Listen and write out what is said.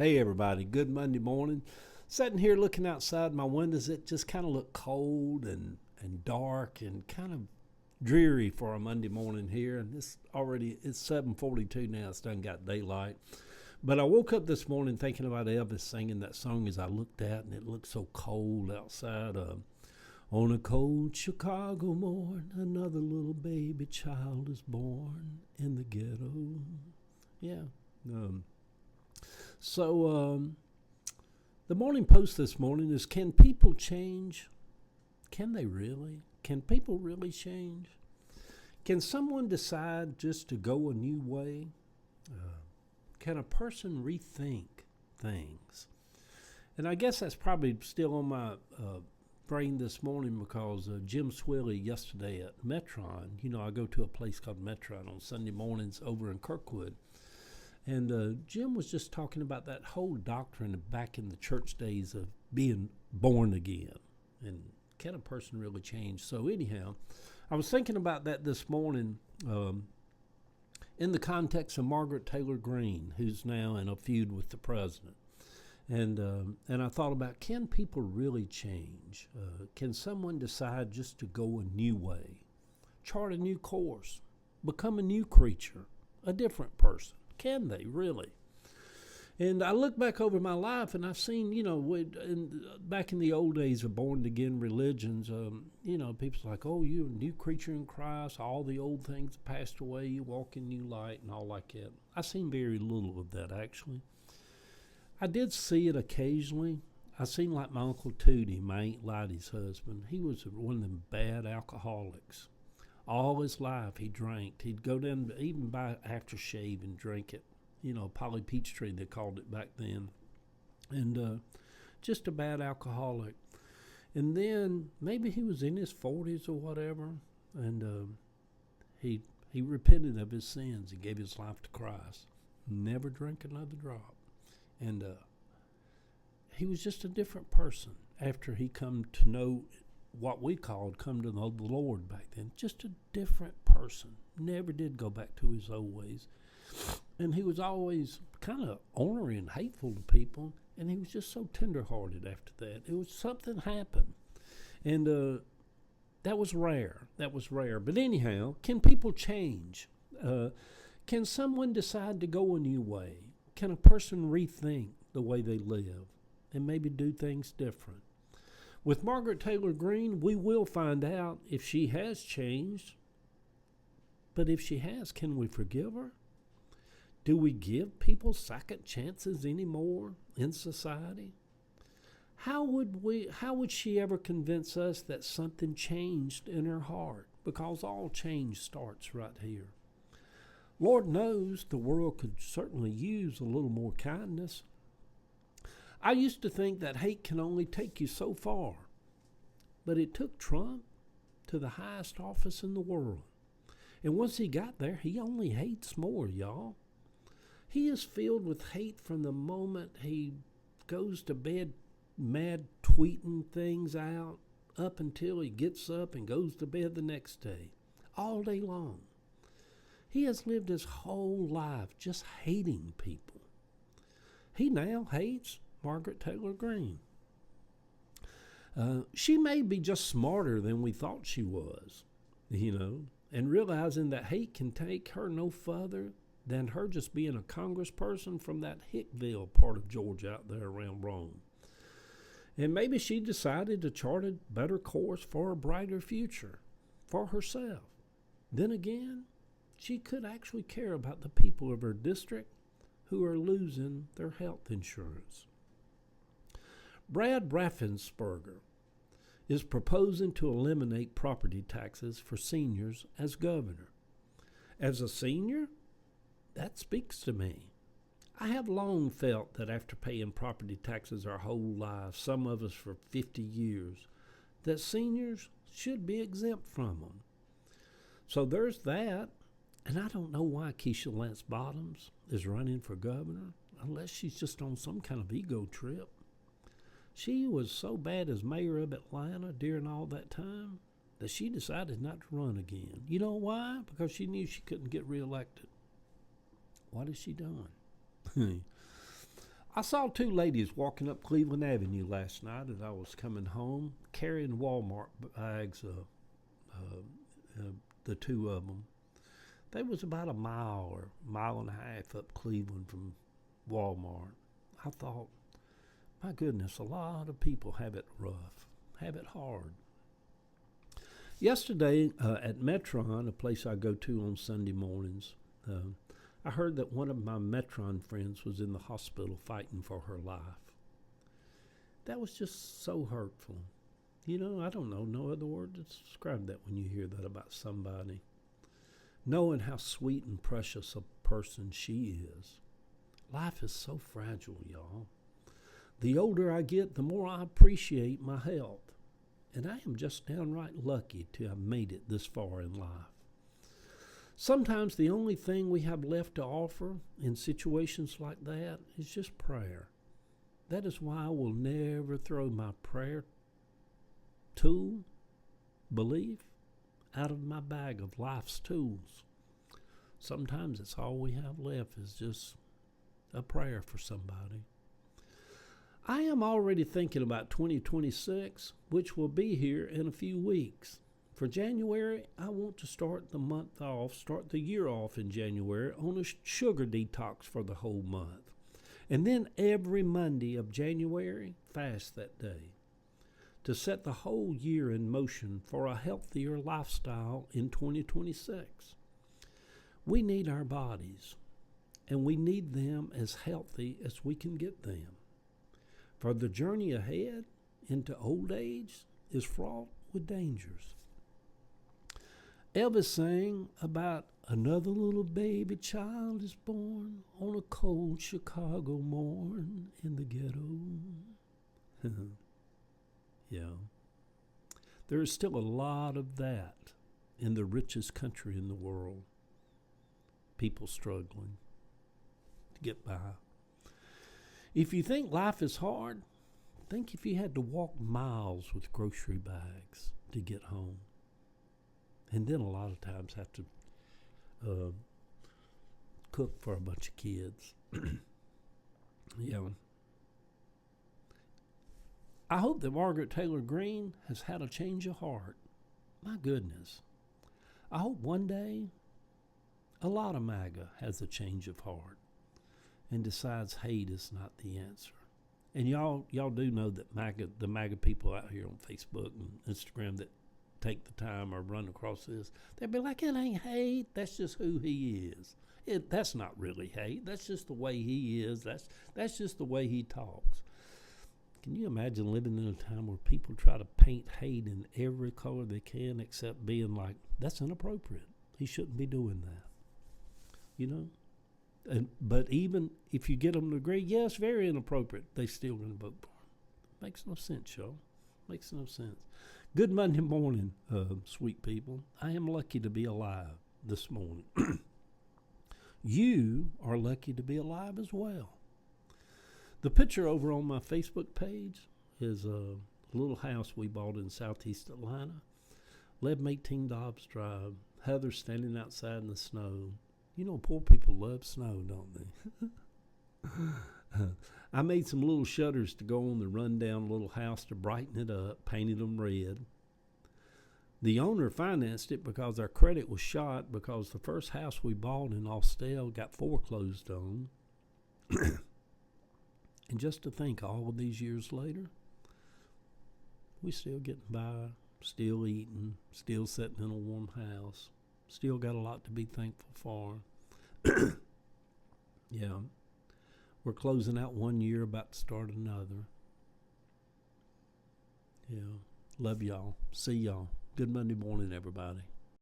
Hey everybody, good Monday morning. Sitting here looking outside my windows, it just kind of looked cold and dark and kind of dreary for a Monday morning here. And it's 7:42 now. It's done got daylight. But I woke up this morning thinking about Elvis singing that song as I looked out, and it looked so cold outside. On a cold Chicago morn, another little baby child is born in the ghetto. Yeah. Um, so the morning post this morning is: can people change? Can they really? Can people really change? Can someone decide just to go a new way? Can a person rethink things? And I guess that's probably still on my brain this morning because Jim Swilly yesterday at Metron, I go to a place called Metron on Sunday mornings over in Kirkwood. And Jim was just talking about that whole doctrine of back in the church days of being born again. And can a person really change? So anyhow, I was thinking about that this morning in the context of Margaret Taylor Greene, who's now in a feud with the president. And I thought about, can people really change? Can someone decide just to go a new way, chart a new course, become a new creature, a different person? Can they really? And I look back over my life and I've seen, back in the old days of born again religions, people's like, oh, you're a new creature in Christ. All the old things passed away. You walk in new light and all like that. I've seen very little of that, actually. I did see it occasionally. I seen like my Uncle Tootie, my Aunt Lottie's husband. He was one of them bad alcoholics. All his life he drank. He'd go down to even buy aftershave and drink it. Polly Peachtree, they called it back then. And just a bad alcoholic. And then maybe he was in his 40s or whatever. And he repented of his sins and gave his life to Christ. Never drank another drop. And he was just a different person after he come to know what we called come to know the Lord back then. Just a different person. Never did go back to his old ways. And he was always kind of ornery and hateful to people. And he was just so tenderhearted after that. It was something happened. And that was rare. That was rare. But anyhow, can people change? Can someone decide to go a new way? Can a person rethink the way they live and maybe do things different? With Margaret Taylor Greene, we will find out if she has changed. But if she has, can we forgive her? Do we give people second chances anymore in society? How would she ever convince us that something changed in her heart? Because all change starts right here. Lord knows the world could certainly use a little more kindness. I used to think that hate can only take you so far. But it took Trump to the highest office in the world. And once he got there, he only hates more, y'all. He is filled with hate from the moment he goes to bed mad tweeting things out up until he gets up and goes to bed the next day. All day long. He has lived his whole life just hating people. He now hates Margaret Taylor Greene. She may be just smarter than we thought she was, and realizing that hate can take her no further than her just being a congressperson from that Hickville part of Georgia out there around Rome. And maybe she decided to chart a better course for a brighter future for herself. Then again, she could actually care about the people of her district who are losing their health insurance. Brad Raffensperger is proposing to eliminate property taxes for seniors as governor. As a senior, that speaks to me. I have long felt that after paying property taxes our whole lives, some of us for 50 years, that seniors should be exempt from them. So there's that. And I don't know why Keisha Lance Bottoms is running for governor, unless she's just on some kind of ego trip. She was so bad as mayor of Atlanta during all that time that she decided not to run again. You know why? Because she knew she couldn't get reelected. What is she doing? I saw two ladies walking up Cleveland Avenue last night as I was coming home, carrying Walmart bags. The two of them. They was about a mile or mile and a half up Cleveland from Walmart. I thought, my goodness, a lot of people have it rough, have it hard. Yesterday at Metron, a place I go to on Sunday mornings, I heard that one of my Metron friends was in the hospital fighting for her life. That was just so hurtful. You know, I don't know no other word to describe that when you hear that about somebody. Knowing how sweet and precious a person she is. Life is so fragile, y'all. The older I get, the more I appreciate my health. And I am just downright lucky to have made it this far in life. Sometimes the only thing we have left to offer in situations like that is just prayer. That is why I will never throw my prayer tool, belief, out of my bag of life's tools. Sometimes it's all we have left is just a prayer for somebody. I am already thinking about 2026, which will be here in a few weeks. For January, I want to start the year off in January on a sugar detox for the whole month. And then every Monday of January, fast that day. To set the whole year in motion for a healthier lifestyle in 2026. We need our bodies, and we need them as healthy as we can get them. For the journey ahead into old age is fraught with dangers. Elvis sang about another little baby child is born on a cold Chicago morn in the ghetto. Yeah. There is still a lot of that in the richest country in the world. People struggling to get by. If you think life is hard, think if you had to walk miles with grocery bags to get home. And then a lot of times have to cook for a bunch of kids. Yeah. I hope that Margaret Taylor Greene has had a change of heart. My goodness. I hope one day a lot of MAGA has a change of heart and decides hate is not the answer. And y'all do know that the MAGA people out here on Facebook and Instagram that take the time or run across this, they'll be like, it ain't hate, that's just who he is. That's not really hate, that's just the way he is, that's just the way he talks. Can you imagine living in a time where people try to paint hate in every color they can except being like, that's inappropriate, he shouldn't be doing that, you know? But even if you get them to agree, yes, very inappropriate, they still going to vote for him. Makes no sense, y'all. Makes no sense. Good Monday morning, sweet people. I am lucky to be alive this morning. You are lucky to be alive as well. The picture over on my Facebook page is a little house we bought in southeast Atlanta. 1118 Dobbs Drive. Heather standing outside in the snow. You know, poor people love snow, don't they? I made some little shutters to go on the rundown little house to brighten it up, painted them red. The owner financed it because our credit was shot because the first house we bought in Austell got foreclosed on. And just to think all of these years later, we still getting by, still eating, still sitting in a warm house, still got a lot to be thankful for. Yeah. We're closing out one year, about to start another. Yeah. Love y'all. See y'all. Good Monday morning, everybody.